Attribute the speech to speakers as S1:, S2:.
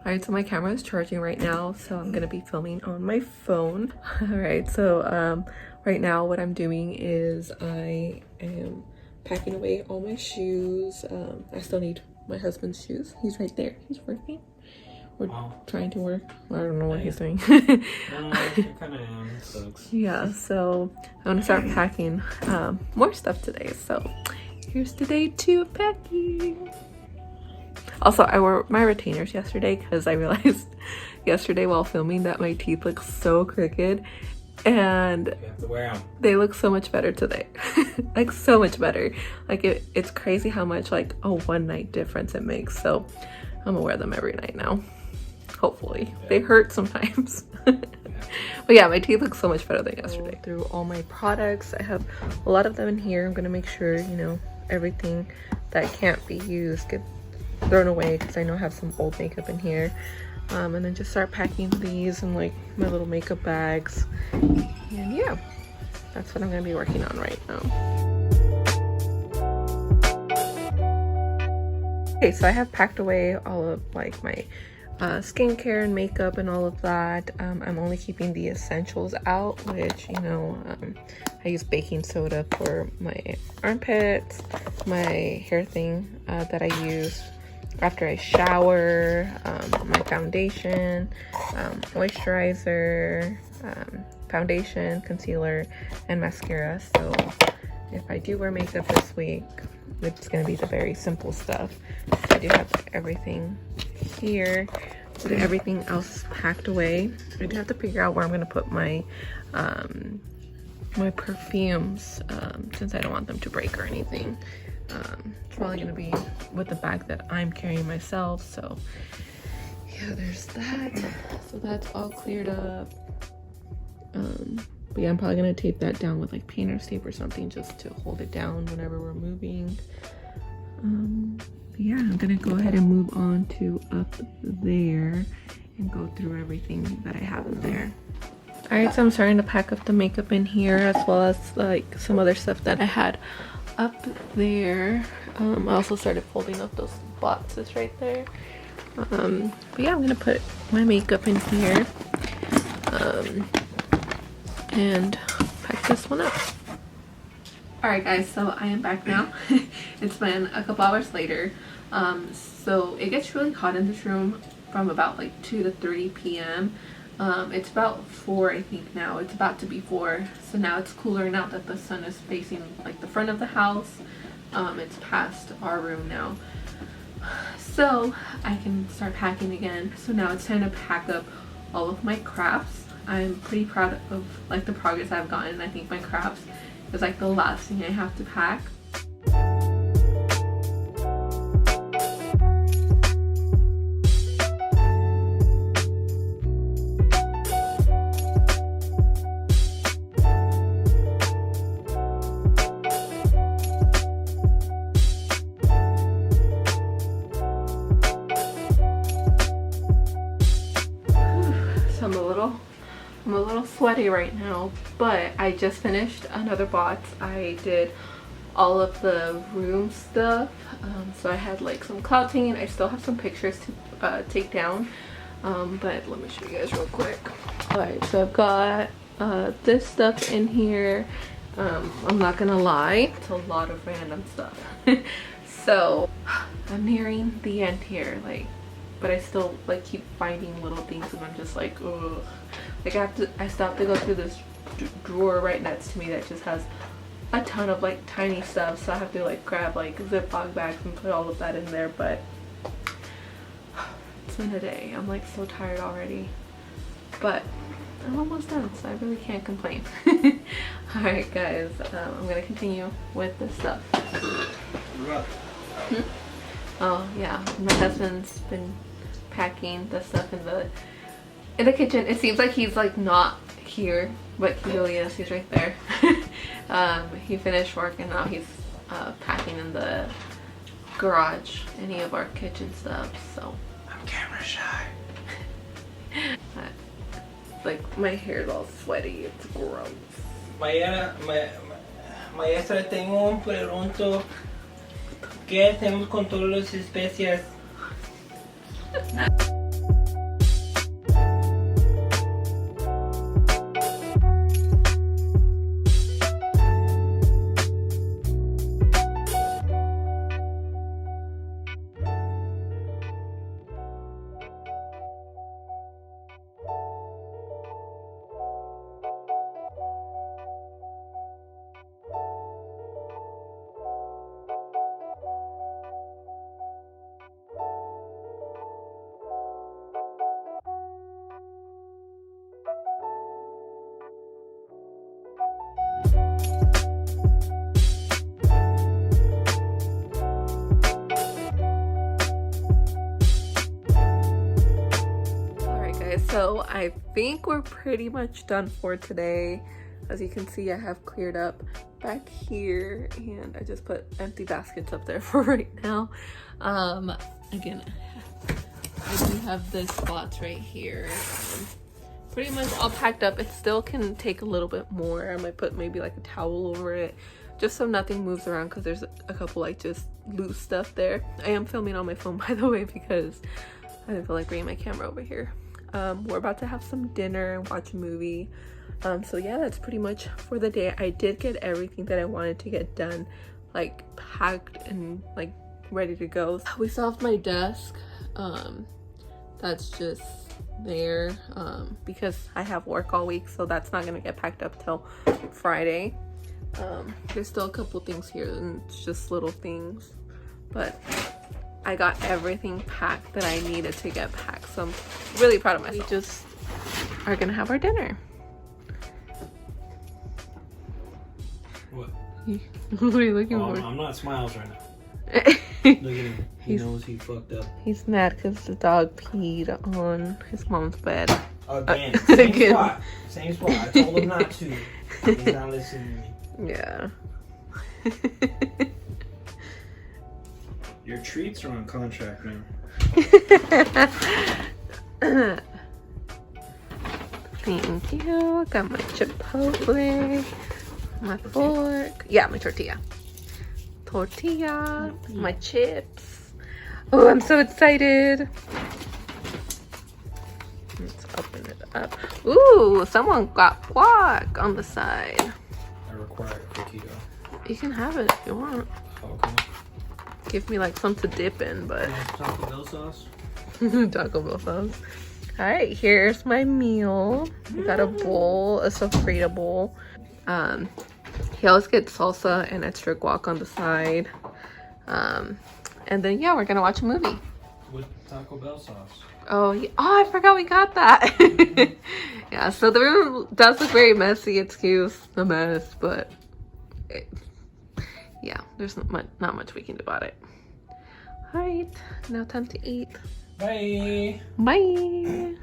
S1: Alright, so my camera is charging right now, so I'm gonna be filming on my phone. Alright, so right now what I'm doing is I am packing away all my shoes. I still need my husband's shoes. He's right there. He's working. We're trying to work. I don't know what he's doing. Yeah, so I'm gonna start packing more stuff today. So here's the day 2 of packing. Also, I wore my retainers yesterday because I realized yesterday while filming that my teeth look so crooked, and
S2: You have to wear them.
S1: they look so much better today. Like so much better. Like it's crazy how much like a one night difference it makes. So I'm gonna wear them every night now. Hopefully.
S2: Yeah.
S1: They hurt sometimes. But yeah, my teeth look so much better than yesterday. Through all my products, I have a lot of them in here. I'm gonna make sure, you know, everything that can't be used gets thrown away because I know I have some old makeup in here. And then just start packing these in like my little makeup bags. And yeah, that's what I'm gonna be working on right now. Okay, so I have packed away all of like my skincare and makeup and all of that. I'm only keeping the essentials out, which, you know, I use baking soda for my armpits, my hair thing that I use after I shower, my foundation, moisturizer, foundation, concealer, and mascara. So if I do wear makeup this week, it's gonna be the very simple stuff. I do have everything here, so everything else is packed away. I do have to figure out where I'm gonna put my my perfumes, since I don't want them to break or anything. It's probably gonna be with the bag that I'm carrying myself. So yeah, there's that. So that's all cleared up. But yeah, I'm probably gonna tape that down with like painter's tape or something just to hold it down whenever we're moving. But yeah, I'm gonna go ahead and move on to up there and go through everything that I have in there. Alright, so I'm starting to pack up the makeup in here as well as like some other stuff that I had up there. I also started folding up those boxes right there. But yeah, I'm gonna put my makeup in here and pack this one up. Alright guys, so I am back now. It's been a couple hours later. So it gets really hot in this room from about like 2 to 3 p.m. It's about 4 I think now. It's about to be 4. So now it's cooler now that the sun is facing like the front of the house. It's past our room now. So I can start packing again. So now it's time to pack up all of my crafts. I'm pretty proud of like the progress I've gotten. I think my crafts is like the last thing I have to pack. I'm a little sweaty right now, but I just finished another box. I did all of the room stuff. So I had like some cloud painting. I still have some pictures to take down, but let me show you guys real quick. Alright, so I've got this stuff in here. I'm not gonna lie, it's a lot of random stuff. So I'm nearing the end here, like, but I still like keep finding little things and I'm just like, ugh. Like I still have to go through this drawer right next to me that just has a ton of like tiny stuff, so I have to like grab like Ziploc bags and put all of that in there. But it's been a day. I'm like so tired already, but I'm almost done, so I really can't complain. Alright guys, I'm gonna continue with this stuff. Oh yeah, my husband's been packing the stuff in the kitchen. It seems like he's like not here, but he really is. He's right there. He finished work and now he's packing in the garage any of our kitchen stuff. So
S2: I'm camera shy.
S1: like my hair's all sweaty. It's gross.
S2: Maestra, tengo un pregunto. ¿Qué hacemos con todas las especias?
S1: So I think we're pretty much done for today. As you can see, I have cleared up back here and I just put empty baskets up there for right now. Again, I do have the spots right here. Pretty much all packed up. It still can take a little bit more. I might put maybe like a towel over it just so nothing moves around, because there's a couple like just loose stuff there. I am filming on my phone, by the way, because I didn't feel like bringing my camera over here. We're about to have some dinner and watch a movie. So yeah, that's pretty much for the day. I did get everything that I wanted to get done, like packed and like ready to go. We still have my desk. That's just there because I have work all week, so that's not gonna get packed up till Friday. There's still a couple things here and it's just little things, but I got everything packed that I needed to get packed, so I'm really proud of myself. We just are gonna have our dinner.
S2: What?
S1: What are you looking for?
S2: I'm not smiles right now. Look at him. He knows he fucked up.
S1: He's mad because the dog peed on his mom's bed.
S2: Again. Same spot. Same spot. I told him not to. He's not listening to me.
S1: Yeah.
S2: Your treats are on contract now.
S1: Thank you. Got my Chipotle, my fork. Yeah, my tortilla. Tortilla, my chips. Oh, I'm so excited. Let's open it up. Ooh, someone got guac on the side.
S2: I require it for keto.
S1: You can have it if you want.
S2: Okay.
S1: Give me like some to dip in, but
S2: Taco Bell sauce.
S1: Taco Bell sauce. All right, here's my meal. I got a bowl, a sofrito bowl. He always gets salsa and extra guac on the side. And then yeah, we're gonna watch a movie.
S2: With Taco Bell sauce.
S1: Oh, yeah. Oh, I forgot we got that. Yeah, so the room does look very messy. Excuse the mess, but yeah, there's not much we can do about it. All right, now time to eat.
S2: Bye.
S1: Bye.